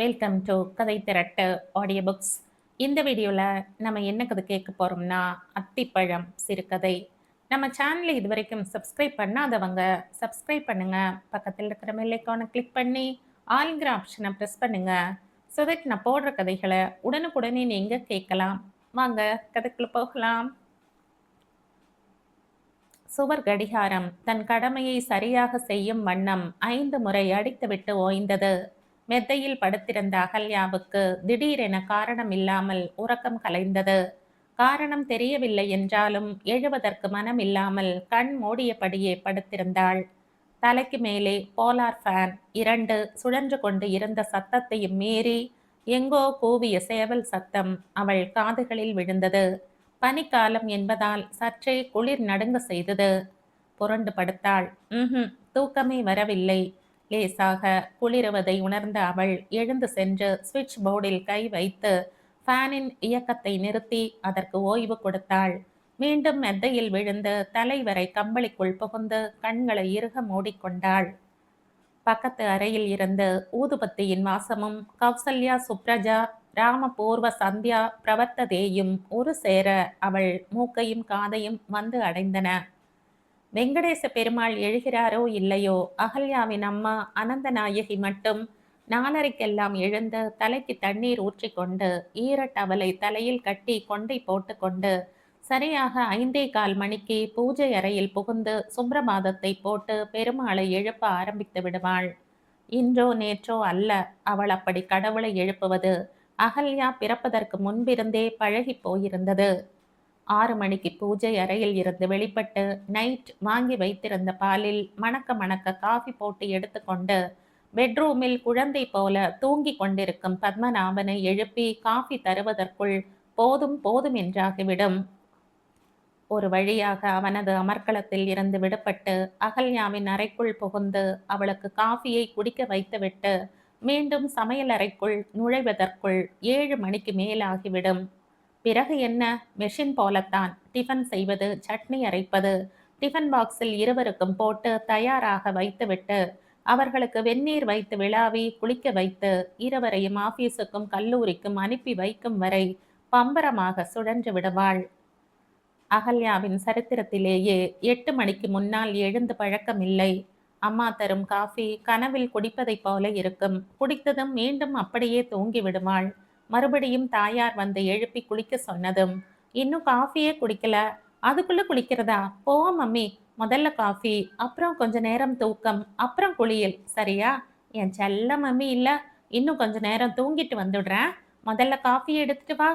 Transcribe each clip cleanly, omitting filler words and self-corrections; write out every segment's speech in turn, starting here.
Welcome to கதை திரட்டு audio books. இந்த வீடியோவில் நம்ம என்ன கதை கேட்க போகிறோம்னா அத்திப்பழம் சிறுகதை. நம்ம சேனலை இது வரைக்கும் சப்ஸ்கிரைப் பண்ணாதவங்க சப்ஸ்கிரைப் பண்ணுங்க. பக்கத்தில் இருக்கிற பெல் ஐகானை கிளிக் பண்ணி ஆல்ங்கிற ஆப்ஷனை ப்ரெஸ் பண்ணுங்க. ஸோ தட் நான் போடுற கதைகளை உடனுக்குடனே நீங்கள் கேட்கலாம். வாங்க கதைக்குள்ள போகலாம். சுவர் கடிகாரம் தன் கடமையை சரியாக செய்யும் வண்ணம் 5 முறை அடித்துவிட்டு ஓய்ந்தது. மெத்தையில் படுத்திருந்த அகல்யாவுக்கு திடீரென காரணம் இல்லாமல் உறக்கம் கலைந்தது. காரணம் தெரியவில்லை என்றாலும் எழுவதற்கு மனம் இல்லாமல் கண் மூடியபடியே படுத்திருந்தாள். தலைக்கு மேலே போலார் ஃபேன் 2 சுழன்று கொண்டு இருந்த சத்தத்தையும் மீறி எங்கோ கூவிய சேவல் சத்தம் அவள் காதுகளில் விழுந்தது. பனிக்காலம் என்பதால் சற்றே குளிர் நடுங்க செய்தது. புரண்டு படுத்தாள். தூக்கமே வரவில்லை. லேசாக குளிருவதை உணர்ந்த அவள் எழுந்து சென்று சுவிட்ச் போர்டில் கை வைத்து ஃபேனின் இயக்கத்தை நிறுத்தி அதற்கு ஓய்வு கொடுத்தாள். மீண்டும் மெத்தையில் விழுந்து தலைவரை கம்பளிக்குள் புகுந்து கண்களை இறுக மூடிக்கொண்டாள். பக்கத்து அறையில் இருந்து ஊதுபத்தியின் வாசமும் கௌசல்யா, சுப்ரஜா, ராமபூர்வ, சந்தியா, பிரவர்த்ததேயும் ஒரு சேர அவள் மூக்கையும் காதையும் வந்து அடைந்தன. வெங்கடேச பெருமாள் எழுகிறாரோ இல்லையோ, அகல்யாவின் அம்மா அனந்தநாயகி மட்டும் 4:30க்கெல்லாம் எழுந்து தலைக்கு தண்ணீர் ஊற்றிக்கொண்டு ஈரட்டவலை தலையில் கட்டி கொண்டை போட்டுக்கொண்டு சரியாக 5:15 மணிக்கு பூஜை அறையில் புகுந்து சுப்பிரபாதத்தை போட்டு பெருமாளை எழுப்ப ஆரம்பித்து விடுவாள். இன்றோ நேற்றோ அல்ல அவள் அப்படி கடவுளை எழுப்புவது. அகல்யா பிறப்பதற்கு முன்பிருந்தே பழகி போயிருந்தது. 6 மணிக்கு பூஜை அறையில் இருந்து வெளிப்பட்டு நைட் வாங்கி வைத்திருந்த பாலில் மணக்க மணக்க காஃபி போட்டு எடுத்துக்கொண்டு பெட்ரூமில் குழந்தை போல தூங்கி கொண்டிருக்கும் பத்மநாபனை எழுப்பி காஃபி தருவதற்குள் போதும் போதும் என்றாகிவிடும். ஒரு வழியாக அவனது அமர்க்களத்தில் இருந்து விடுபட்டு அகல்யாவின் அறைக்குள் புகுந்து அவளுக்கு காஃபியை குடிக்க வைத்துவிட்டு மீண்டும் சமையல் அறைக்குள் நுழைவதற்குள் 7 மணிக்கு மேலாகிவிடும். பிறகு என்ன? மெஷின் போலத்தான். டிஃபன் செய்வது, சட்னி அரைப்பது, டிஃபன் பாக்ஸில் இருவருக்கும் போட்டு தயாராக வைத்துவிட்டு அவர்களுக்கு வெந்நீர் வைத்து விழாவி குளிக்க வைத்து இருவரையும் ஆபீஸுக்கும் கல்லூரிக்கும் அனுப்பி வைக்கும் வரை பம்பரமாக சுழன்று விடுவாள். அகல்யாவின் சரித்திரத்திலேயே 8 மணிக்கு முன்னால் எழுந்து பழக்கமில்லை. அம்மா தரும் காஃபி கனவில் குடிப்பதைப் போல இருக்கும். குடித்ததும் மீண்டும் அப்படியே தூங்கி விடுவாள். மறுபடியும் தாயார் வந்து எழுப்பி குளிக்க சொன்னதும், இன்னும் காஃபியே குடிக்கல, அதுக்குள்ள குளிக்கிறதா? போ மம்மி, முதல்ல காஃபி, அப்புறம் கொஞ்ச நேரம் தூக்கம், அப்புறம் குளியல், சரியா? என் செல்ல மம்மி இல்ல, இன்னும் கொஞ்ச நேரம் தூங்கிட்டு வந்துடுறேன், முதல்ல காஃபி எடுத்துட்டு வா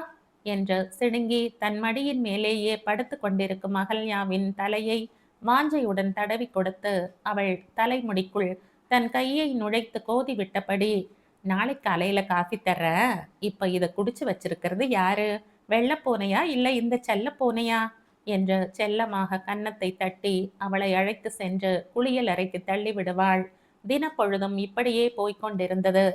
என்று சிடுங்கி தன் மடியின் மேலேயே படுத்து கொண்டிருக்கும் அகல்யாவின் தலையை வாஞ்சையுடன் தடவி கொடுத்து அவள் தலைமுடிக்குள் தன் கையை நுழைத்து கோதி விட்டபடி, நாளைக்கு காலையில காஃபி தர்ற, இப்ப இதை குடிச்சு வச்சிருக்கிறது யாரு? வெள்ள பூனையா இல்ல இந்த செல்ல பூனையா என்று செல்லமாக கன்னத்தை தட்டி அவளை அழைத்து சென்று குளியல் அறைக்கு தள்ளி விடுவாள். தினப்பொழுதும் இப்படியே போய்கொண்டிருந்தது.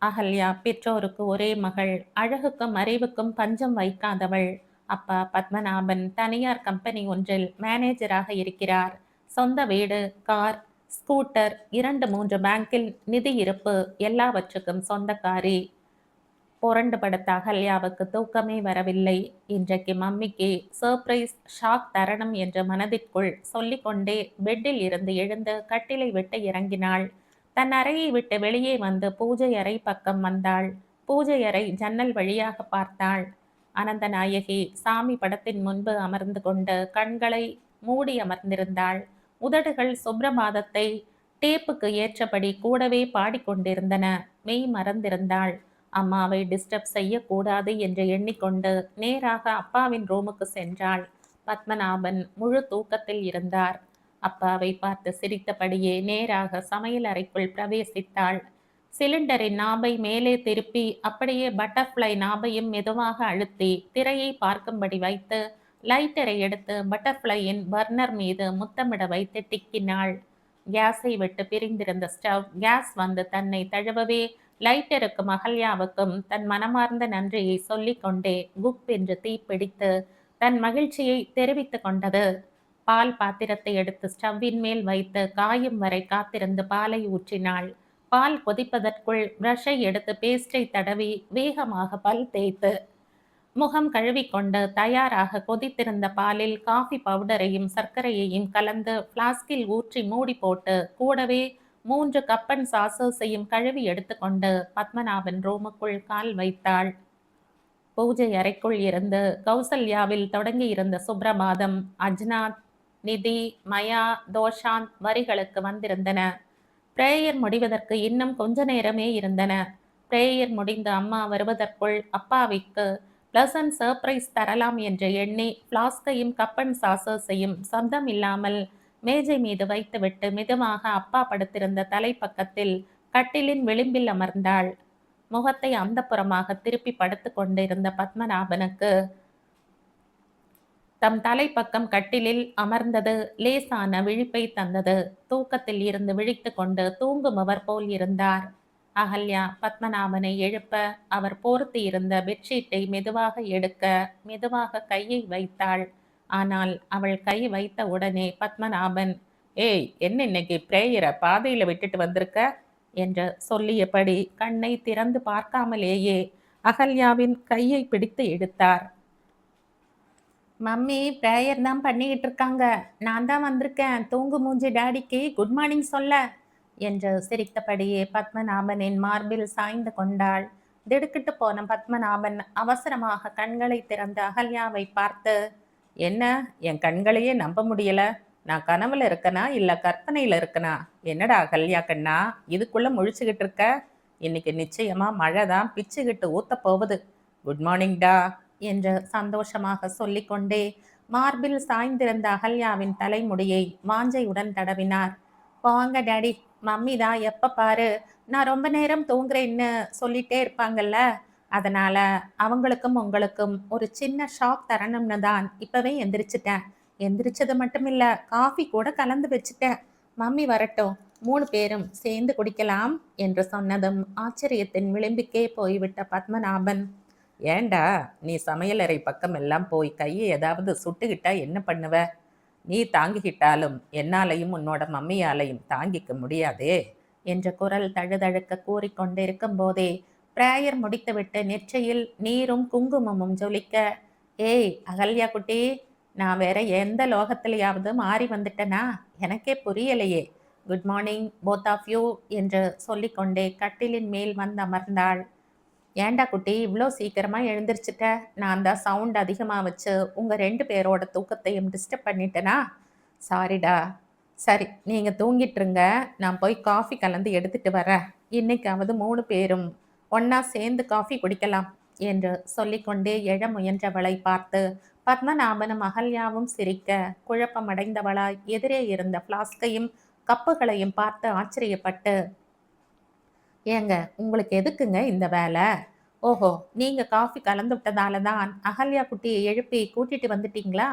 அகல்யா பெற்றோருக்கு ஒரே மகள். அழகுக்கும் அறிவுக்கும் பஞ்சம் வைக்காதவள். அப்பா பத்மநாபன் தனியார் கம்பெனி ஒன்றில் மேனேஜராக இருக்கிறார். சொந்த வீடு, கார், ஸ்கூட்டர், 2-3 பேங்கில் நிதி இருப்பு, எல்லாவற்றுக்கும் சொந்தக்காரி. புரண்டு படுத்த அகல்யாவுக்கு தூக்கமே வரவில்லை. இன்றைக்கு மம்மிக்கு சர்ப்ரைஸ் ஷாக் தரணும் என்று மனதிற்குள் சொல்லிக்கொண்டே பெட்டில் இருந்து எழுந்து கட்டிலை விட்டு இறங்கினாள். தன் அறையை விட்டு வெளியே வந்து பூஜை அறை பக்கம் வந்தாள். பூஜை அறை ஜன்னல் வழியாக பார்த்தாள். அனந்தநாயகி சாமி படத்தின் முன்பு அமர்ந்து கொண்டு கண்களை மூடி அமர்ந்திருந்தாள். உதடுகள் சுப்பிரபாதத்தை டேப்புக்கு ஏற்றபடி கூடவே பாடிக்கொண்டிருந்தன. மெய் மறந்திருந்தாள். அம்மாவை டிஸ்டர்ப் செய்யக்கூடாது என்று எண்ணிக்கொண்டு நேராக அப்பாவின் ரூமுக்கு சென்றாள். பத்மநாபன் முழு தூக்கத்தில் இருந்தார். அப்பாவை பார்த்து சிரித்தபடியே நேராக சமையல் அறைக்குள் பிரவேசித்தாள். சிலிண்டரின் நாபை மேலே திருப்பி அப்படியே பட்டர்ஃப்ளை நாபையும் மெதுவாக அழுத்தி திரையை பார்க்கும்படி வைத்து லைட்டரை எடுத்து பட்டர்ஃப்ளையின் பர்னர் மீது முத்தமிட வைத்து டிக்கினாள். கேஸை விட்டு பிரிந்திருந்த ஸ்டவ் கேஸ் வந்து தன்னை தழுவவே லைட்டருக்கும் அகல்யாவுக்கும் தன் மனமார்ந்த நன்றியை சொல்லிக்கொண்டே குப் என்று தீப்பிடித்து தன் மகிழ்ச்சியை தெரிவித்து கொண்டது. பால் பாத்திரத்தை எடுத்து ஸ்டவ்வின் மேல் வைத்து காயும் வரை காத்திருந்து பாலை ஊற்றினாள். பால் கொதிப்பதற்குள் பிரஷை எடுத்து பேஸ்டை தடவி வேகமாக பல் தேய்த்து முகம் கழுவிக்கொண்டு தயாராக கொதித்திருந்த பாலில் காஃபி பவுடரையும் சர்க்கரையையும் கலந்து பிளாஸ்கில் ஊற்றி மூடி போட்டு கூடவே 3 கப்பன் சாசஸையும் கழுவி எடுத்துக்கொண்டு பத்மநாபன் ரூமுக்குள் கால் வைத்தாள். பூஜை அறைக்குள் இருந்து கௌசல்யாவில் தொடங்கியிருந்த சுப்ரபாதம், அஜ்னாத், நிதி, மயா, தோஷாந்த் வரிகளுக்கு வந்திருந்தன. பிரேயர் முடிவதற்கு இன்னும் கொஞ்ச நேரமே இருந்தன. பிரேயர் முடிந்து அம்மா வருவதற்குள் அப்பாவிக்கு பிளசன்ட் சர்ப்ரைஸ் தரலாம் என்று எண்ணி பிளாஸ்கையும் கப்பன் சாசஸையும் சப்தம் இல்லாமல் மேஜை மீது வைத்துவிட்டு மெதுவாக அப்பா படுத்திருந்த தலைப்பக்கத்தில் கட்டிலின் விளிம்பில் அமர்ந்தாள். முகத்தை அந்தப்புறமாக திருப்பி படுத்து கொண்டிருந்த பத்மநாபனுக்கு தம் தலைப்பக்கம் கட்டிலில் அமர்ந்தது லேசான விழிப்பை தந்தது. தூக்கத்தில் இருந்து விழித்து கொண்டு தூங்குமவர் போல் இருந்தார். அகல்யா பத்மநாபனை எழுப்ப அவர் போர்த்தி இருந்த பெட்ஷீட்டை மெதுவாக எடுக்க மெதுவாக கையை வைத்தாள். ஆனால் அவள் கை வைத்த உடனே பத்மநாபன், ஏய், என்ன இன்னைக்கு பிரேயரை பாதையில விட்டுட்டு வந்திருக்க என்று சொல்லியபடி கண்ணை திறந்து பார்க்காமலேயே அகல்யாவின் கையை பிடித்து இழுத்தார். மம்மி ப்ரேயர் தான் பண்ணிக்கிட்டு இருக்காங்க, நான் தான் வந்திருக்கேன் தூங்கு மூஞ்சி டாடிக்கு குட் மார்னிங் சொல்ல என்று சிரித்தபடியே பத்மநாபனின் மார்பில் சாய்ந்து கொண்டாள். திடுக்கிட்டு போன பத்மநாபன் அவசரமாக கண்களை திறந்து அகல்யாவை பார்த்து, என்ன, என் கண்களையே நம்ப முடியல, நான் கனவுல இருக்கனா இல்ல கற்பனையில இருக்கனா? என்னடா அகல்யா கண்ணா இதுக்குள்ள முழிச்சுக்கிட்டு இருக்க? இன்னைக்கு நிச்சயமா மழை தான் பிச்சுக்கிட்டு ஊத்த போகுது. குட் மார்னிங்டா என்று சந்தோஷமாக சொல்லிக்கொண்டே மார்பில் சாய்ந்திருந்த அகல்யாவின் தலைமுடியை வாஞ்சையுடன் தடவினார். போங்க டாடி, மம்மி தான் எப்ப பாரு நான் ரொம்ப நேரம் தூங்குறேன்னு சொல்லிட்டே இருப்பாங்கல்ல, அதனால அவங்களுக்கும் உங்களுக்கும் ஒரு சின்ன ஷாக் தரணும்னு தான் இப்பவே எந்திரிச்சிட்டேன். எந்திரிச்சது மட்டும் இல்ல, காஃபி கூட கலந்து வச்சுட்டேன். மம்மி வரட்டும், 3 பேரும் சேர்ந்து குடிக்கலாம் என்று சொன்னதும் ஆச்சரியத்தின் விளிம்புக்கே போய்விட்ட பத்மநாபன், ஏண்டா நீ சமையலறை பக்கம் எல்லாம் போய் கையை ஏதாவது சுட்டுக்கிட்டா என்ன பண்ணுவ? நீ தாங்கிக்கிட்டாலும் என்னாலையும் உன்னோட மம்மியாலையும் தாங்கிக்க முடியாதே என்ற குரல் தழுதழுக்க கூறிக்கொண்டிருக்கும் போதே பிரேயர் முடித்துவிட்டு நெற்றியில் நீரும் குங்குமமும் ஜொலிக்க, ஏய் அகல்யா குட்டி, நான் வேற எந்த லோகத்திலேயாவது மாறி வந்துட்டனா? எனக்கே புரியலையே. Good morning both of you என்று சொல்லிக்கொண்டே கட்டிலின் மேல் வந்து அமர்ந்தாள். ஏண்டா குட்டி இவ்வளோ சீக்கிரமா எழுந்திரிச்சிட்ட? நான் தான் சவுண்ட் அதிகமாக வச்சு உங்க 2 பேரோட தூக்கத்தையும் டிஸ்டர்ப் பண்ணிட்டேனா? சாரிடா. சரி, நீங்க தூங்கிட்டுருங்க, நான் போய் காஃபி கலந்து எடுத்துட்டு வரேன். இன்னைக்காவது 3 பேரும் ஒன்னா சேர்ந்து காஃபி குடிக்கலாம் என்று சொல்லிக்கொண்டே எழ முயன்றவளை பார்த்து பத்மநாபனும் அகல்யாவும் சிரிக்க குழப்பமடைந்தவளாய் எதிரே இருந்த பிளாஸ்கையும் கப்புகளையும் பார்த்து ஆச்சரியப்பட்டு, ஏங்க உங்களுக்கு எதுக்குங்க இந்த வேலை? ஓஹோ, நீங்க காஃபி கலந்து விட்டதால தான் அகல்யா குட்டியை எழுப்பி கூட்டிட்டு வந்துட்டீங்களா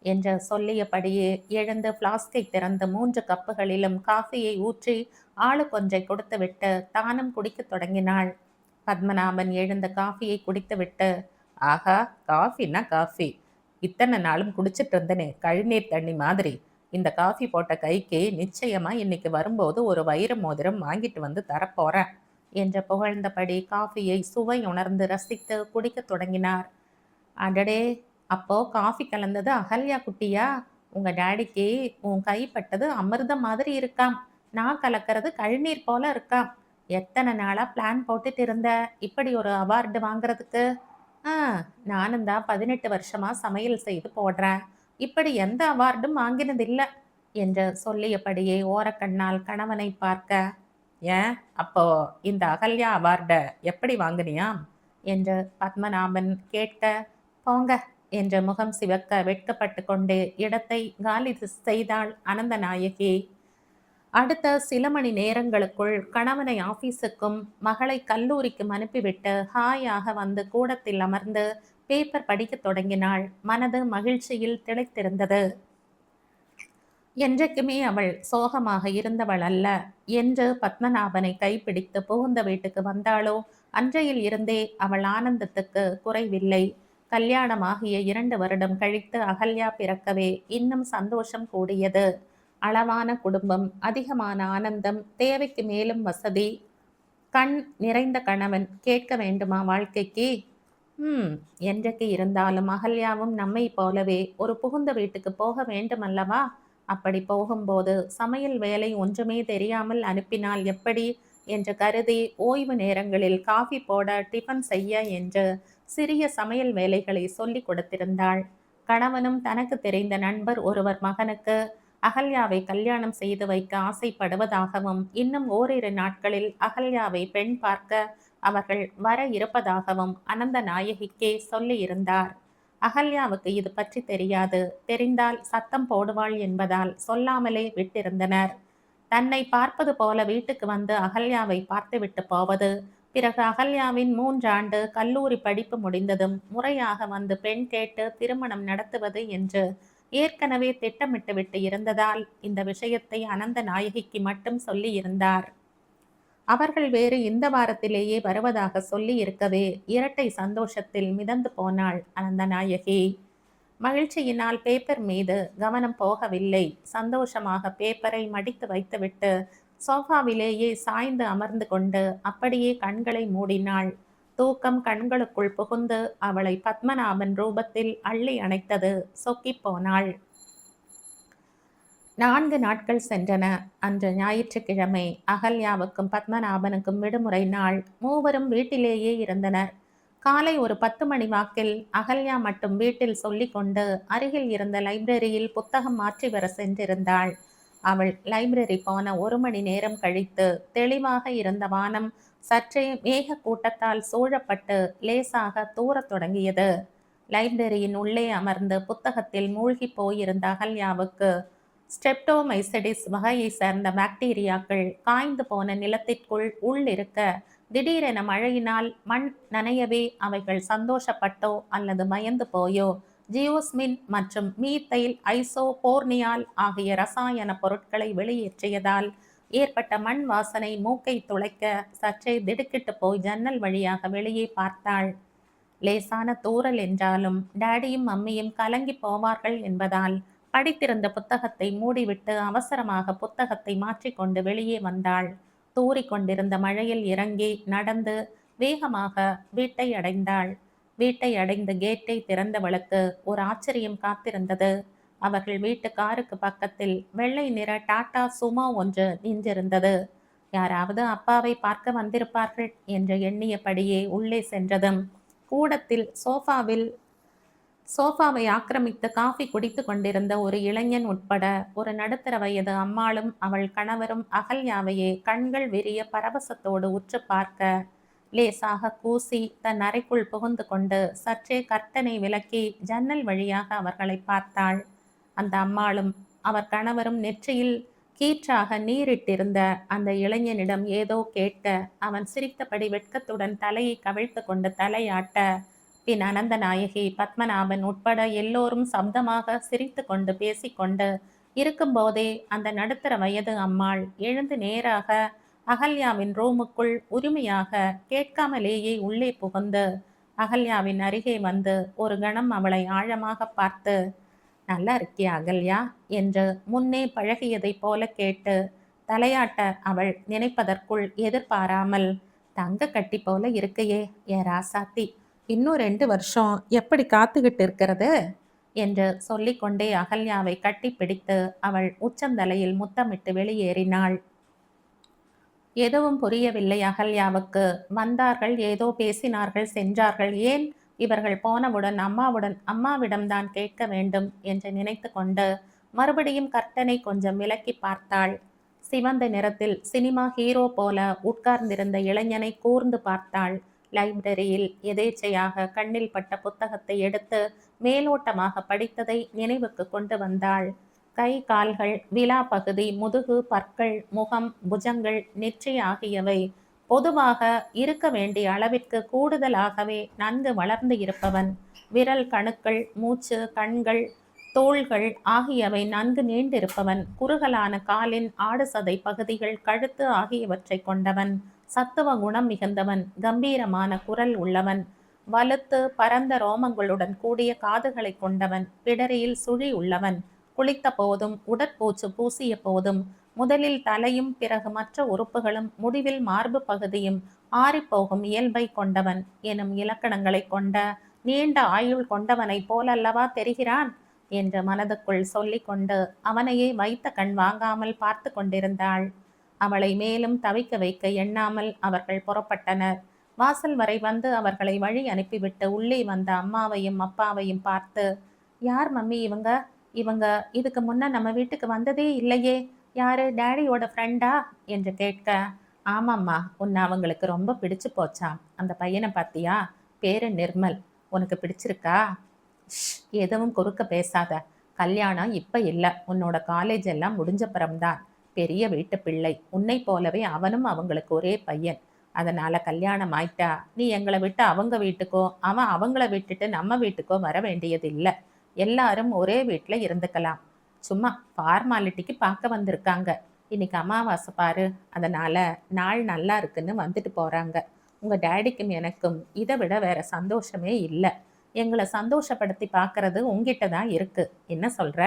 என்று சொல்லியபடியே எழுந்து பிளாஸ்கை திறந்து 3 கப்புகளிலும் காஃபியை ஊற்றி ஆளுக்கொன்றை கொடுத்துவிட்டு தானும் குடிக்கத் தொடங்கினாள். பத்மநாபன் எழுந்த காஃபியை குடித்துவிட்டு, ஆஹா, காஃபின்னா காஃபி, இத்தனை நாளும் குடிச்சிட்டு இருந்தனே கழுநீர் தண்ணி மாதிரி, இந்த காஃபி போட்ட கைக்கு நிச்சயமா இன்னைக்கு வரும்போது ஒரு வைர மோதிரம் வாங்கிட்டு வந்து தரப்போறேன் என்று புகழ்ந்தபடி காஃபியை சுவை உணர்ந்து ரசித்து குடிக்கத் தொடங்கினார். அடடே, அப்போ காஃபி கலந்தது அகல்யா குட்டியா? உங்க டாடிக்கு உன் கைப்பட்டது அமிர்தம் மாதிரி இருக்காம், நான் கலக்கிறது கழுநீர் போல இருக்காம். எத்தனை நாளா பிளான் போட்டுட்டு இருந்த இப்படி ஒரு அவார்டு வாங்குறதுக்கு? நானும் தான் 18 வருஷமா சமையல் செய்து போடுறேன், இப்படி எந்த அவார்டும் வாங்கினதில்ல என்று சொல்லியபடியே ஓரக்கண்ணால் கணவனை பார்க்க, ஏன் அப்போ இந்த அகல்யா அவார்டை எப்படி வாங்கினியாம் என்று பத்மநாபன் கேட்க, போங்க என்ற முகம் சிவக்க வெட்கப்பட்டு கொண்டு இடத்தை காலி செய்தாள் அனந்தநாயகி. அடுத்த சில மணி நேரங்களுக்குள் கணவனை ஆபீஸுக்கும் மகளை கல்லூரிக்கும் அனுப்பிவிட்டு ஹாயாக வந்து கூடத்தில் அமர்ந்து பேப்பர் படிக்க தொடங்கினாள். மனது மகிழ்ச்சியில் திளைத்திருந்தது. என்றைக்குமே அவள் சோகமாக இருந்தவள் அல்ல. என்று பத்மநாபனை கைப்பிடித்து புகுந்த வீட்டுக்கு வந்தாளோ அன்றையில் இருந்தே அவள் ஆனந்தத்துக்கு குறைவில்லை. கல்யாணமாகிய 2 வருடம் கழித்து அகல்யா பிறக்கவே இன்னும் சந்தோஷம் கூடியது. அளவான குடும்பம், அதிகமான ஆனந்தம், தேவைக்கு மேலும் வசதி, கண் நிறைந்த கணவன். கேட்க வேண்டுமா வாழ்க்கைக்கு? ம். என்றைக்கு இருந்தாலும் அகல்யாவும் நம்மைப் போலவே ஒரு புகுந்த வீட்டுக்கு போக வேண்டுமல்லவா? அப்படி போகும்போது சமையல் வேலை ஒன்றுமே தெரியாமல் அனுப்பினால் எப்படி என்று கருதி ஓய்வு நேரங்களில் காஃபி போட, டிஃபன் செய்ய என்று சிறிய சமையல் வேலைகளை சொல்லிக் கொடுத்திருந்தாள். கணவனும் தனக்கு தெரிந்த நண்பர் ஒருவர் மகனுக்கு அகல்யாவை கல்யாணம் செய்து வைக்க ஆசைப்படுவதாகவும், இன்னும் ஓரிரு நாட்களில் அகல்யாவை பெண் பார்க்க அவர்கள் வர இருப்பதாகவும் அனந்த நாயகிக்கே சொல்லியிருந்தார். அகல்யாவுக்கு இது பற்றி தெரியாது. தெரிந்தால் சத்தம் போடுவாள் என்பதால் சொல்லாமலே விட்டிருந்தனர். தன்னை பார்ப்பது போல வீட்டுக்கு வந்து அகல்யாவை பார்த்துவிட்டு போவது, பிறகு அகல்யாவின் 3 ஆண்டு கல்லூரி படிப்பு முடிந்ததும் முறையாக வந்து பெண் கேட்டு திருமணம் நடத்துவது என்று ஏற்கனவே திட்டமிட்டு விட்டு இருந்ததால் இந்த விஷயத்தை அனந்த நாயகிக்கு மட்டும் சொல்லி இருந்தார். அவர்கள் வேறு இந்த வாரத்திலேயே வருவதாக சொல்லி இருக்கவே இரட்டை சந்தோஷத்தில் மிதந்து போனாள் அனந்த நாயகி. மகிழ்ச்சியினால் பேப்பர் மீது கவனம் போகவில்லை. சந்தோஷமாக பேப்பரை மடித்து வைத்துவிட்டு சோஃபாவிலேயே சாய்ந்து அமர்ந்து கொண்டு அப்படியே கண்களை மூடினாள். தூக்கம் கண்களுக்குள் புகுந்து அவளை பத்மநாபன் ரூபத்தில் அள்ளி அணைத்தது. சொக்கிப் போனாள். 4 நாட்கள் சென்றன. அன்று ஞாயிற்றுக்கிழமை. அகல்யாவுக்கும் பத்மநாபனுக்கும் விடுமுறை நாள். மூவரும் வீட்டிலேயே இருந்தனர். காலை ஒரு 10 மணி வாக்கில் அகல்யா மட்டும் வீட்டில் சொல்லிக்கொண்டு அருகில் இருந்த லைப்ரரியில் புத்தகம் மாற்றி வர சென்றிருந்தாள். அவள் லைப்ரரி போன 1 மணி நேரம் கழித்து தெளிவாக இருந்த வானம் சற்றே மேக கூட்டத்தால் சூழப்பட்டு லேசாக தூரத் தொடங்கியது. லைப்ரரியின் உள்ளே அமர்ந்து புத்தகத்தில் மூழ்கி போயிருந்த அகல்யாவுக்கு ஸ்ட்ரெப்டோமைசிடிஸ் வகையை சேர்ந்த பாக்டீரியாக்கள் காய்ந்து போன நிலத்திற்குள் இருக்க திடீரென மழையினால் மண் நனையவே அவைகள் சந்தோஷப்பட்டோ அல்லது பயந்து போயோ ஜியோஸ்மின் மற்றும் மீத்தைல் ஐசோபோர்னியால் ஆகிய ரசாயன பொருட்களை வெளியேற்றியதால் ஏற்பட்ட மண் வாசனை மூக்கை துளைக்க சற்றே திடுக்கிட்டு போய் ஜன்னல் வழியாக வெளியே பார்த்தாள். லேசான தூறல் என்றாலும் டாடியும் மம்மியும் கலங்கி போவார்கள் என்பதால் படித்திருந்த புத்தகத்தை மூடிவிட்டு அவசரமாக புத்தகத்தை மாற்றிக்கொண்டு வெளியே வந்தாள். தூறிக்கொண்டிருந்த மழையில் இறங்கி நடந்து வேகமாக வீட்டை அடைந்தாள். வீட்டை அடைந்த கேட்டை திறந்தவளுக்கு ஒரு ஆச்சரியம் காத்திருந்தது. அவர்கள் வீட்டு காருக்கு பக்கத்தில் வெள்ளை நிற டாடா சுமோ ஒன்று நின்றிருந்தது. யாராவது அப்பாவை பார்க்க வந்திருப்பார்கள் என்று எண்ணியபடியே உள்ளே சென்றதும் கூடத்தில் சோஃபாவை ஆக்கிரமித்து காஃபி குடித்து கொண்டிருந்த ஒரு இளைஞன் உட்பட ஒரு நடுத்தர வயது அம்மாளும் அவள் கணவரும் அகல்யாவையே கண்கள் விரிய பரவசத்தோடு உற்று பார்க்க லேசாக கூசி தன் அறைக்குள் புகுந்து கொண்டு சற்றே கர்த்தனை விலக்கி ஜன்னல் வழியாக அவர்களை பார்த்தாள். அந்த அம்மாளும் அவர் கணவரும் நெற்றியில் கீற்றாக நீரிட்டிருந்த அந்த இளைஞனிடம் ஏதோ கேட்க அவன் சிரித்தபடி வெட்கத்துடன் தலையை கவிழ்த்து கொண்டு தலையாட்ட, பின் அனந்த நாயகி பத்மநாபன் உட்பட எல்லோரும் சப்தமாக சிரித்து கொண்டு பேசிக்கொண்டு இருக்கும்போதே அந்த நடுத்தர வயது அம்மாள் எழுந்து நேராக அகல்யாவின் ரூமுக்குள் உரிமையாக கேட்காமலேயே உள்ளே புகுந்து அகல்யாவின் அருகே வந்து ஒரு கணம் அவளை ஆழமாக பார்த்து, நல்லா இருக்கியா அகல்யா என்று முன்னே பழகியதைப் போல கேட்டு தலையாட்ட அவள் நினைப்பதற்குள் எதிர்பாராமல், தங்க கட்டி போல இருக்கையே ஏ ராசாத்தி, இன்னும் 2 வருஷம் எப்படி காத்துக்கிட்டு இருக்கிறது என்று சொல்லிக்கொண்டே அகல்யாவை கட்டி பிடித்து அவள் உச்சந்தலையில் முத்தமிட்டு வெளியேறினாள். எதுவும் புரியவில்லை அகல்யாவுக்கு. வந்தார்கள், ஏதோ பேசினார்கள், சென்றார்கள். ஏன் இவர்கள் போனவுடன் அம்மாவிடம்தான் கேட்க வேண்டும் என்று நினைத்து கொண்டு மறுபடியும் கர்ட்டனை கொஞ்சம் விலக்கி பார்த்தாள். சிவந்த நிறத்தில் சினிமா ஹீரோ போல உட்கார்ந்திருந்த இளைஞனை கூர்ந்து பார்த்தாள். லைப்ரரியில் எதேச்சையாக கண்ணில் பட்ட புத்தகத்தை எடுத்து மேலோட்டமாக படித்ததை நினைவுக்கு கொண்டு வந்தாள். கை கால்கள், விலா பகுதி, முதுகு, பற்கள், முகம், புஜங்கள், நெற்றி ஆகியவை பொதுவாக இருக்க வேண்டிய அளவிற்கு கூடுதலாகவே நன்கு வளர்ந்து இருப்பவன். விரல் கணுக்கள், மூச்சு, கண்கள், தோள்கள் ஆகியவை நன்கு நீண்டிருப்பவன். குறுகலான காலின் ஆடு சதை பகுதிகள், கழுத்து ஆகியவற்றை கொண்டவன். சத்துவ குணம் மிகுந்தவன். கம்பீரமான குரல் உள்ளவன். வலுத்து பரந்த ரோமங்களுடன் கூடிய காதுகளை கொண்டவன். பிடரியில் சுழி உள்ளவன். குளித்த போதும் உடற்பூச்சு பூசிய போதும் முதலில் தலையும் பிறகு மற்ற உறுப்புகளும் முடிவில் மார்பு பகுதியும் ஆறிப்போகும் இயல்பை கொண்டவன் எனும் இலக்கணங்களை கொண்ட நீண்ட ஆயுள் கொண்டவனைப் போலல்லவா தெரிகிறான் என்று மனதுக்குள் சொல்லிக்கொண்டு அவனையே வைத்த கண் வாங்காமல் பார்த்து கொண்டிருந்தாள். அவளை மேலும் தவிக்க வைக்க எண்ணாமல் அவர்கள் புறப்பட்டனர். வாசல் வரை வந்து அவர்களை வழி அனுப்பிவிட்டு உள்ளே வந்த அம்மாவையும் அப்பாவையும் பார்த்து, யார் மம்மி இவங்க? இவங்க இதுக்கு முன்ன நம்ம வீட்டுக்கு வந்ததே இல்லையே, யாரு டேடியோட ஃப்ரெண்டா என்று கேட்க, ஆமாம்மா, உன்னை அவங்களுக்கு ரொம்ப பிடிச்சு போச்சாம். அந்த பையனை பார்த்தியா? பேரு நிர்மல். உனக்கு பிடிச்சிருக்கா? எதுவும் குறுக்க பேசாத. கல்யாணம் இப்ப இல்லை, உன்னோட காலேஜ் எல்லாம் முடிஞ்சப்புறம்தான். பெரிய வீட்டு பிள்ளை, உன்னை போலவே அவனும் அவங்களுக்கு ஒரே பையன். அதனால கல்யாணம் ஆயிட்டா நீ எங்களை விட்டு அவங்க வீட்டுக்கோ அவன் அவங்கள விட்டுட்டு நம்ம வீட்டுக்கோ வர வேண்டியது இல்லை. எல்லாரும் ஒரே வீட்டில் இருந்துக்கலாம். சும்மா ஃபார்மாலிட்டிக்கு பார்க்க வந்திருக்காங்க. இன்னைக்கு அமாவாசை பாரு, அதனால நாள் நல்லா இருக்குன்னு வந்துட்டு போறாங்க. உங்க டேடிக்கும் எனக்கும் இதை விட வேற சந்தோஷமே இல்லை. எங்களை சந்தோஷப்படுத்தி பார்க்கறது உங்ககிட்ட தான் இருக்கு. என்ன சொல்ற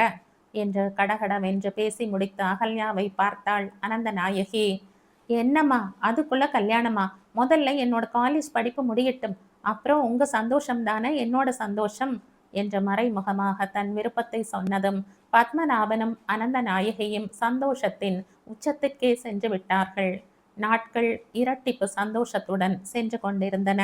என்று கடகடவென்று பேசி முடித்த அகல்யாவை பார்த்தாள் அனந்த நாயகி. என்னம்மா அதுக்குள்ள கல்யாணமா? முதல்ல என்னோட காலேஜ் படிப்பு முடியட்டும், அப்புறம் உங்க சந்தோஷம் தானே என்னோட சந்தோஷம் என்ற மறைமுகமாக தன் விருப்பத்தை சொன்னதும் பத்மநாபனும் அனந்த நாயகியும் சந்தோஷத்தின் உச்சத்திற்கே சென்று விட்டார்கள். நாட்கள் இரட்டிப்பு சந்தோஷத்துடன் சென்று கொண்டிருந்தன.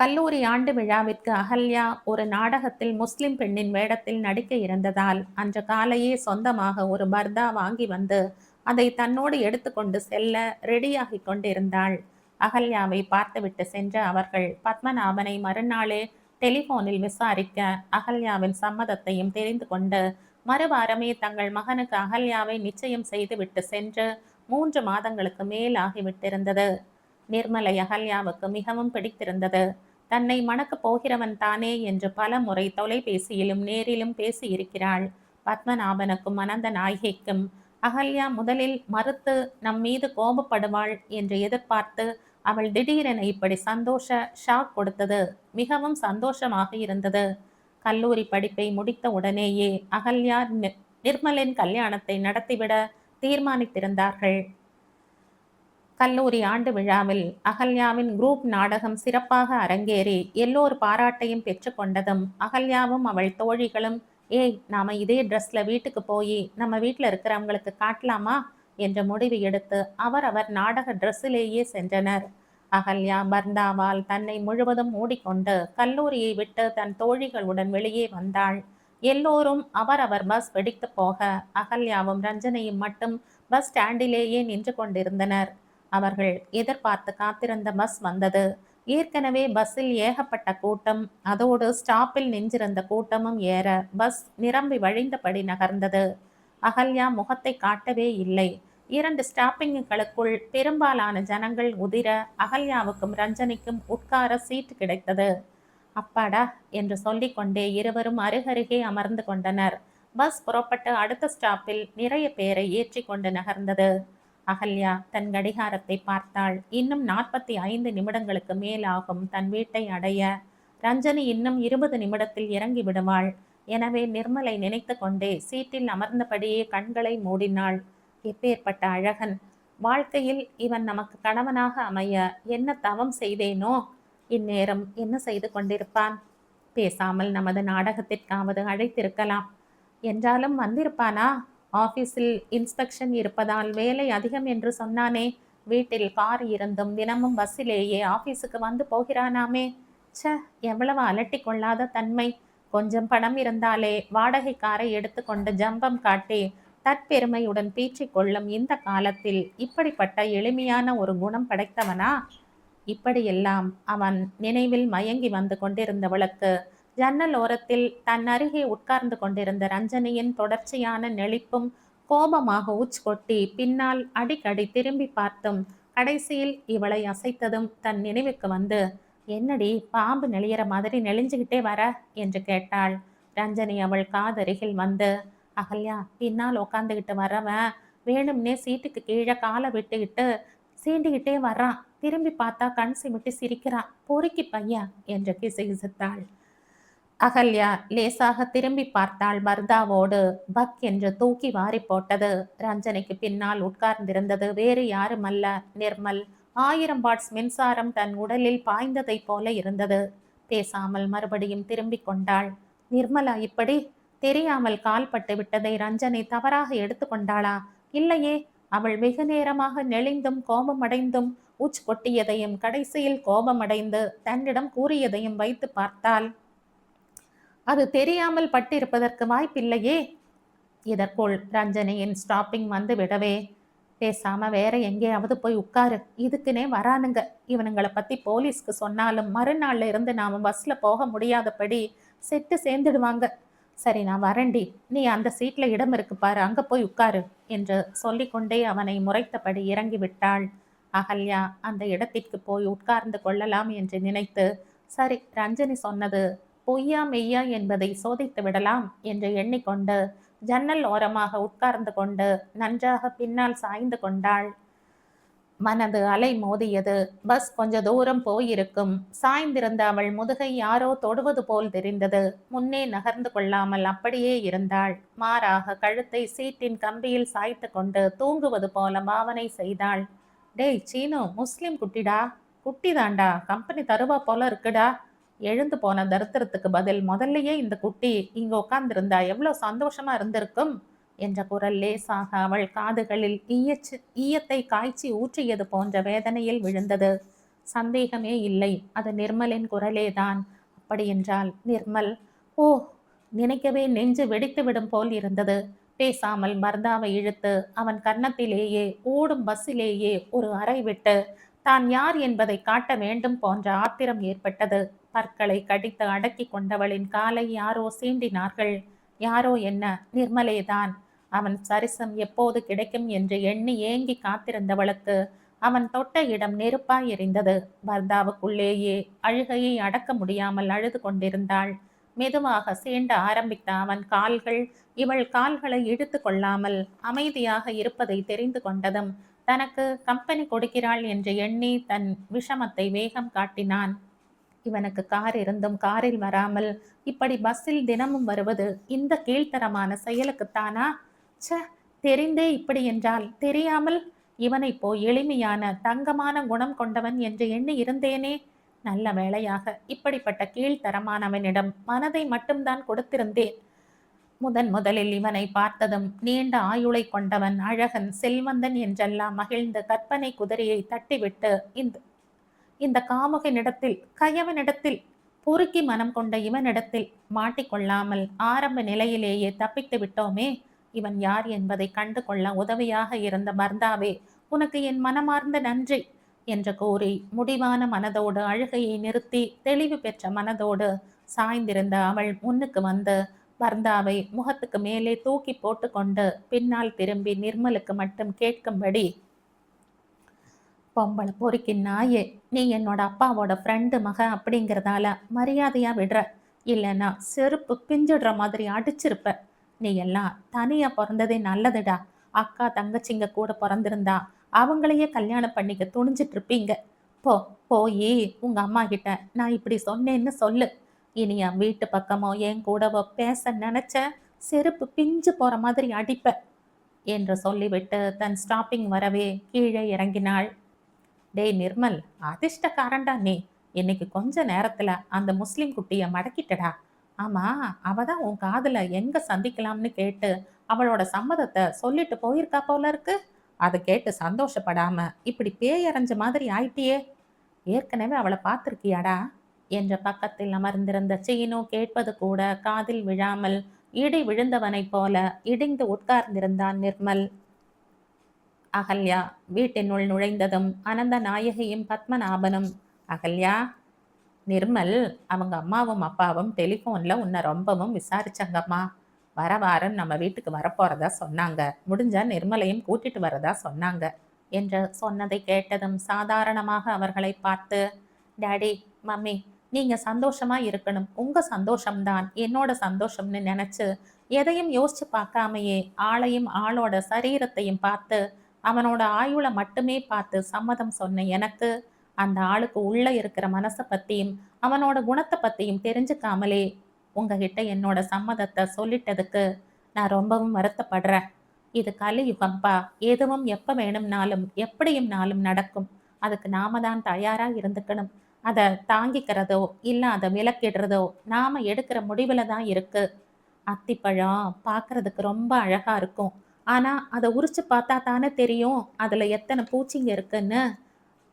கல்லூரி ஆண்டு விழாவிற்கு அகல்யா ஒரு நாடகத்தில் முஸ்லிம் பெண்ணின் வேடத்தில் நடிக்க இருந்ததால் அன்று காலையே சொந்தமாக ஒரு பர்தா வாங்கி வந்து அதை தன்னோடு எடுத்துக்கொண்டு செல்ல ரெடியாகி கொண்டிருந்தாள். அகல்யாவை பார்த்துவிட்டு சென்ற அவர்கள் பத்மநாபனை மறுநாளே டெலிபோனில் விசாரிக்க அகல்யாவின் சம்மதத்தையும் தெரிந்து கொண்டு மறுவாரமே தங்கள் மகனுக்கு அகல்யாவை நிச்சயம் செய்துவிட்டு சென்று 3 மாதங்களுக்கு மேலாகிவிட்டிருந்தது. நிர்மலை அகல்யாவுக்கு மிகவும் பிடித்திருந்தது. தன்னை மணக்கப் போகிறவன் தானே என்று பல முறை தொலைபேசியிலும் நேரிலும் பேசியிருக்கிறாள். பத்மநாபனுக்கும் அனந்த நாயகிக்கும் அகல்யா முதலில் மறுத்து நம் மீது கோபப்படுவாள் என்று எதிர்பார்த்து அவள் திடீரென இப்படி சந்தோஷ ஷாக் கொடுத்தது மிகவும் சந்தோஷமாக இருந்தது. கல்லூரி படிப்பை முடித்த உடனேயே அகல்யா நிர்மலின் கல்யாணத்தை நடத்திவிட தீர்மானித்திருந்தார்கள். கல்லூரி ஆண்டு விழாவில் அகல்யாவின் குரூப் நாடகம் சிறப்பாக அரங்கேறி எல்லோர் பாராட்டையும் பெற்று கொண்டதும் அகல்யாவும் அவள் தோழிகளும், ஏய் நாம இதே ட்ரெஸ்ல வீட்டுக்கு போய் நம்ம வீட்டில் இருக்கிறவங்களுக்கு காட்டலாமா என்ற முடிவு எடுத்து அவர் நாடக ட்ரெஸ்ஸிலேயே சென்றனர். அகல்யா பர்தாவால் தன்னை முழுவதும் மூடிக்கொண்டு கல்லூரியை விட்டு தன் தோழிகளுடன் வெளியே வந்தாள். எல்லோரும் அவர் பஸ் வெடித்து போக அகல்யாவும் ரஞ்சனையும் மட்டும் பஸ் ஸ்டாண்டிலேயே நின்று கொண்டிருந்தனர். அவர்கள் எதிர்பார்த்து காத்திருந்த பஸ் வந்தது. ஏற்கனவே பஸ்ஸில் ஏகப்பட்ட கூட்டம், அதோடு ஸ்டாப்பில் நின்றிருந்த கூட்டமும் ஏற பஸ் நிரம்பி வழிந்தபடி நகர்ந்தது. அகல்யா முகத்தை காட்டவே இல்லை. 2 ஸ்டாப்பிங்குகளுக்குள் பெரும்பாலான ஜனங்கள் உதிர அகல்யாவுக்கும் ரஞ்சனிக்கும் உட்கார சீட்டு கிடைத்தது. அப்பாடா என்று சொல்லிக்கொண்டே இருவரும் அருகருகே அமர்ந்து கொண்டனர். பஸ் புறப்பட்டு அடுத்த ஸ்டாப்பில் நிறைய பேரை ஏற்றி கொண்டு நகர்ந்தது. அகல்யா தன் கடிகாரத்தை பார்த்தாள். இன்னும் 45 நிமிடங்களுக்கு மேலாகும் தன் வீட்டை அடைய. ரஞ்சனி இன்னும் 20 நிமிடத்தில் இறங்கி விடுவாள். எனவே நிர்மலை நினைத்து கொண்டே சீட்டில் அமர்ந்தபடியே கண்களை மூடினாள். எப்பேற்பட்ட அழகன்! வாழ்க்கையில் இவன் நமக்கு கணவனாக அமைய என்ன தவம் செய்தேனோ! இந்நேரம் என்ன செய்து கொண்டிருப்பான்? பேசாமல் நமது நாடகத்திற்காவது அழைத்திருக்கலாம். என்றாலும் வந்திருப்பானா? ஆபீஸில் இன்ஸ்பெக்ஷன் இருப்பதால் வேலை அதிகம் என்று சொன்னானே. வீட்டில் கார் இருந்தும் தினமும் பஸ்ஸிலேயே ஆபீஸுக்கு வந்து போகிறானாமே. எவ்வளவு அலட்டி கொள்ளாத தன்மை! கொஞ்சம் பணம் இருந்தாலே வாடகை காரை எடுத்துக்கொண்டு ஜம்பம் காட்டி தற்பெருமையுடன் பீற்றிக் கொள்ளும் இந்த காலத்தில் இப்படிப்பட்ட எளிமையான ஒரு குணம் படைத்தவனா? இப்படியெல்லாம் அவன் நினைவில் மயங்கி வந்து கொண்டிருந்தவளுக்கு ஜன்னல் ஓரத்தில் தன் அருகே உட்கார்ந்து கொண்டிருந்த ரஞ்சனியின் தொடர்ச்சியான நெளிப்பும் கோபமாக கொட்டி பின்னால் அடிக்கடி திரும்பி பார்த்தும் கடைசியில் இவளை அசைத்ததும் தன் நினைவுக்கு வந்து, என்னடி பாம்பு நெளியற மாதிரி நெளிஞ்சுக்கிட்டே வர என்று கேட்டாள். ரஞ்சனி அவள் காதருகில் வந்து, அகல்யா, பின்னால் உக்காந்துக்கிட்டு வரவன் வேணும்னே சீட்டுக்கு கீழே காலை விட்டுக்கிட்டு சீண்டிக்கிட்டே வர்றான். திரும்பி பார்த்தா கண் சிமிட்டி சிரிக்கிறான். பொறுக்கி பையன் என்று கிசுகிசுத்தாள். அகல்யா லேசாக திரும்பி பார்த்தாள். பர்தாவோடு பக் என்று தூக்கி வாரி போட்டது. ரஞ்சனிக்கு பின்னால் உட்கார்ந்திருந்தது வேறு யாருமல்ல, நிர்மல். 1000 வாட்ஸ் மின்சாரம் தன் உடலில் பாய்ந்ததைப் போல இருந்தது. பேசாமல் மறுபடியும் திரும்பிக் கொண்டாள். நிர்மலா இப்படி? தெரியாமல் கால்பட்டு விட்டதை ரஞ்சனி தவறாக எடுத்துக்கொண்டாளா? இல்லையே. அவள் வெகு நேரமாக நெளிந்தும் கோபமடைந்தும் உச் கொட்டியதையும் கடைசியில் கோபமடைந்து தன்னிடம் கூறியதையும் வைத்து பார்த்தாள். அது தெரியாமல் பட்டிருப்பதற்கு வாய்ப்பில்லையே. இதற்குள் ரஞ்சனியின் ஸ்டாப்பிங் வந்து விடவே, பேசாம வேற எங்கேயாவது போய் உட்காரு, இதுக்குன்னே வரானுங்க. இவனுங்களை பத்தி போலீஸ்க்கு சொன்னாலும் மறுநாள்ல இருந்து நாம பஸ்ல போக முடியாதபடி செட்டு சேர்ந்துடுவாங்க. சரி நான் வரேன்டி, நீ அந்த சீட்ல இடம் இருக்கு பாரு, அங்க போய் உட்காரு என்று சொல்லிக்கொண்டே அவனை முறைத்தபடி இறங்கி விட்டாள். அகல்யா அந்த இடத்திற்கு போய் உட்கார்ந்து கொள்ளலாம் என்று நினைத்து, சரி ரஞ்சனி சொன்னது பொய்யா மெய்யா என்பதை சோதித்து விடலாம் என்று எண்ணிக்கொண்டு ஜன்னல் ஓரமாக உட்கார்ந்து கொண்டு நன்றாக பின்னால் சாய்ந்து கொண்டாள். மனது அலை மோதியது. பஸ் கொஞ்ச தூரம் போயிருக்கும். சாய்ந்திருந்த அவள் முதுகை யாரோ தொடுவது போல் தெரிந்தது. முன்னே நகர்ந்து கொள்ளாமல் அப்படியே இருந்தாள். மாறாக கழுத்தை சீட்டின் கம்பியில் சாய்த்து கொண்டு தூங்குவது போல பாவனை செய்தாள். டேய் சீனு, முஸ்லிம் குட்டிடா, குட்டிதாண்டா, கம்பெனி தருவா போல இருக்குடா. எழுந்து போன தரித்திரத்துக்கு பதில் முதல்லையே இந்த குட்டி இங்க உட்கார்ந்திருந்தா எவ்வளவு சந்தோஷமா இருந்திருக்கும் என்ற குரல் லேசாக அவள் காதுகளில் ஈயத்தை காய்ச்சி ஊற்றியது போன்ற வேதனையில் விழுந்தது. சந்தேகமே இல்லை, அது நிர்மலின் குரலேதான். அப்படியென்றால் நிர்மல். ஓ, நினைக்கவே நெஞ்சு வெடித்து விடும் போல் இருந்தது. பேசாமல் பர்தாவை இழுத்து அவன் கன்னத்திலேயே ஓடும் பஸ்ஸிலேயே ஒரு அறை விட்டு தான் யார் என்பதை காட்ட வேண்டும் போன்ற ஆத்திரம் ஏற்பட்டது. பற்களை கடித்து அடக்கி கொண்டவளின் காலை யாரோ சீண்டினார்கள். யாரோ என்ன, நிர்மலேதான். அவன் சரிசம் எப்போது கிடைக்கும் என்று எண்ணி ஏங்கி காத்திருந்தவளுக்கு அவன் தொட்ட இடம் நெருப்பாய் எரிந்தது. பர்தாவுக்குள்ளேயே அழுகையை அடக்க முடியாமல் அழுது கொண்டிருந்தாள். மெதுவாக சீண்ட ஆரம்பித்த அவன் கால்கள் இவள் கால்களை இழுத்து கொள்ளாமல் அமைதியாக இருப்பதை தெரிந்து கொண்டதும் தனக்கு கம்பெனி கொடுக்கிறாள் என்று எண்ணி தன் விஷமத்தை வேகம் காட்டினான். இவனுக்கு கார் இருந்தும் காரில் வராமல் இப்படி பஸ்ஸில் தினமும் வருவது இந்த கீழ்த்தரமான செயலுக்குத்தானா? ச, தெரிந்தே இப்படி என்றால் தெரியாமல் இவனை போய் எளிமையான தங்கமான குணம் கொண்டவன் என்று எண்ணி இருந்தேனே. நல்ல வேளையாக இப்படிப்பட்ட கீழ்த்தரமானவனிடம் மனதை மட்டும்தான் கொடுத்திருந்தேன். முதலில் இவனை பார்த்ததும் நீண்ட ஆயுளை கொண்டவன், அழகன், செல்வந்தன் என்றெல்லாம் மகிழ்ந்த கற்பனை குதிரையை தட்டிவிட்டு இந்த காமுகனிடத்தில், கயவனிடத்தில், பொறுக்கி மனம் கொண்ட இவனிடத்தில் மாட்டிக்கொள்ளாமல் ஆரம்ப நிலையிலேயே தப்பித்து விட்டோமே. இவன் யார் என்பதை கண்டு கொள்ள உதவியாக இருந்த பர்தாவே, உனக்கு என் மனமார்ந்த நன்றி என்று கூறி முடிவான மனதோடு அழுகையை நிறுத்தி தெளிவு பெற்ற மனதோடு சாய்ந்திருந்த அவள் முன்னுக்கு வந்து பர்தாவை முகத்துக்கு மேலே தூக்கி போட்டுக்கொண்டு பின்னால் திரும்பி நிர்மலுக்கு மட்டும் கேட்கும்படி, பொம்பளை பொறுக்கி நாயே, நீ என்னோட அப்பாவோட ஃப்ரெண்டு மக அப்படிங்கிறதால மரியாதையா விடுற, இல்லைன்னா செருப்பு பிஞ்சிடுற மாதிரி அடிச்சிருப்ப. நீ எல்லாம் தனியா பிறந்ததே நல்லதுடா. அக்கா தங்கச்சிங்க கூட பிறந்திருந்தா அவங்களையே கல்யாணம் பண்ணிக்க துணிஞ்சிட்டு இருப்பீங்க. போய் உங்க அம்மா கிட்ட நான் இப்படி சொன்னேன்னு சொல்லு. இனி என் வீட்டு பக்கமோ என் கூடவோ பேச நினைச்ச செருப்பு பிஞ்சு போற மாதிரி அடிப்ப என்று சொல்லிவிட்டு தன் ஸ்டாப்பிங் வரவே கீழே இறங்கினாள். டேய் நிர்மல், அதிர்ஷ்டக்காரன்டா நீ. இன்னைக்கு கொஞ்ச நேரத்துல அந்த முஸ்லிம் குட்டிய மடக்கிட்டடா. ஆமா, அவதான் உன் காதுல எங்க சந்திக்கலாம்னு கேட்டு அவளோட சம்மதத்தை சொல்லிட்டு போயிருக்கா போல இருக்கு. அதை கேட்டு சந்தோஷப்படாம இப்படி பேயறைஞ்ச மாதிரி ஆயிட்டியே. ஏற்கனவே அவளை பார்த்திருக்கியாடா என்ற பக்கத்தில் அமர்ந்திருந்த சீனு கேட்பது கூட காதில் விழாமல் இடி விழுந்தவனைப் போல இடிந்து உட்கார்ந்திருந்தான் நிர்மல். அகல்யா வீட்டினுள் நுழைந்ததும் அனந்த நாயகியும் பத்மநாபனும், அகல்யா, நிர்மல் அவங்க அம்மாவும் அப்பாவும் டெலிஃபோன்ல உன்னை ரொம்பவும் விசாரிச்சாங்கம்மா. வர வாரம் நம்ம வீட்டுக்கு வரப்போறதா சொன்னாங்க. முடிஞ்சா நிர்மலையும் கூட்டிட்டு வரதா சொன்னாங்க என்று சொன்னதை கேட்டதும் சாதாரணமாக அவர்களை பார்த்து, டாடி, மம்மி, நீங்க சந்தோஷமா இருக்கணும், உங்க சந்தோஷம்தான் என்னோட சந்தோஷம்னு நினைச்சு எதையும் யோசிச்சு பார்க்காமையே ஆளையும் ஆளோட சரீரத்தையும் பார்த்து அவனோட ஆயுளை மட்டுமே பார்த்து சம்மதம் சொன்ன எனக்கு அந்த ஆளுக்கு உள்ள இருக்கிற மனசை பத்தியும் அவனோட குணத்தை பத்தியும் தெரிஞ்சுக்காமலே உங்ககிட்ட என்னோட சம்மதத்தை சொல்லிட்டதுக்கு நான் ரொம்பவும் வருத்தப்படுறேன். இது கலியுகம்பா. எதுவும் எப்ப வேணும்னாலும், எப்படியும்னாலும் நடக்கும். அதுக்கு நாம தான் தயாரா இருந்துக்கணும். அத தாங்கிக்கிறதோ, இல்ல அத விலக்கிடுறதோ, நாம எடுக்கிற முடிவுல தான் இருக்கு. அத்திப்பழம் பார்க்கறதுக்கு ரொம்ப அழகா இருக்கும். ஆனா, அத உரிச்சு பார்த்தா தானே தெரியும், அதுல எத்தன பூச்சிங்க இருக்குன்னு.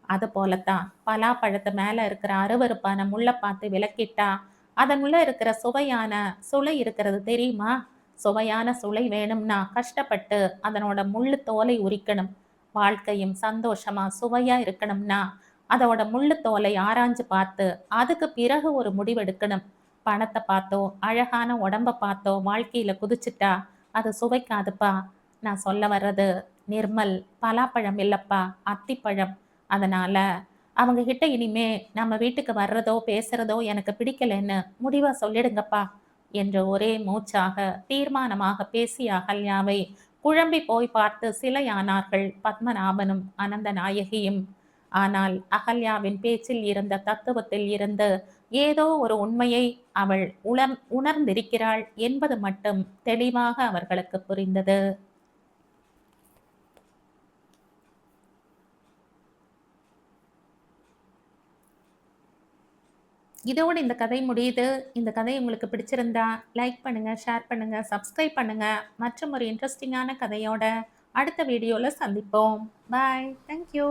அது போலத்தான் பலாப்பழத்து மேல இருக்கிற அருவருப்பான முள்ள பார்த்து விலக்கிட்டா, அதனுள்ள இருக்கிற சுவையான சுளை இருக்கிறது தெரியுமா? சுவையான சுளை வேணும்னா கஷ்டப்பட்டு அதனோட முள்ளு தோலை உரிக்கணும். வாழ்க்கையும் சந்தோஷமா, சுவையா இருக்கணும்னா, அதோட முள்ளு தோலை ஆராய்ஞ்சு பார்த்து, அதுக்கு பிறகு ஒரு முடிவெடுக்கணும். பணத்த பார்த்தோ, அழகான உடம்ப பார்த்தோ வாழ்க்கையில குதிச்சுட்டா, அது சுவைக்காதுப்பா. நான் சொல்ல வர்றது நிர்மல் பலாப்பழம் இல்லப்பா, அத்திப்பழம். அதனால அவங்க கிட்ட இனிமே நம்ம வீட்டுக்கு வர்றதோ, பேசுறதோ எனக்கு பிடிக்கலன்னு முடிவா சொல்லிடுங்கப்பா என்ற ஒரே மூச்சாக, தீர்மானமாக பேசிய அகல்யாவை குழம்பி போய் பார்த்து சிலையானார்கள் பத்மநாபனும் அனந்த நாயகியும். ஆனால் அகல்யாவின் பேச்சில் இருந்த தத்துவத்தில் இருந்து ஏதோ ஒரு உண்மையை அவள் உணர்ந்திருக்கிறாள் என்பது மட்டும் தெளிவாக அவர்களுக்கு புரிந்தது. இதோடு இந்த கதை முடியுது. இந்த கதை உங்களுக்கு பிடிச்சிருந்தா லைக் பண்ணுங்க, ஷேர் பண்ணுங்க, சப்ஸ்கிரைப் பண்ணுங்க. மற்றும் ஒரு இன்ட்ரெஸ்டிங்கான கதையோட அடுத்த வீடியோல சந்திப்போம். பாய். Thank you.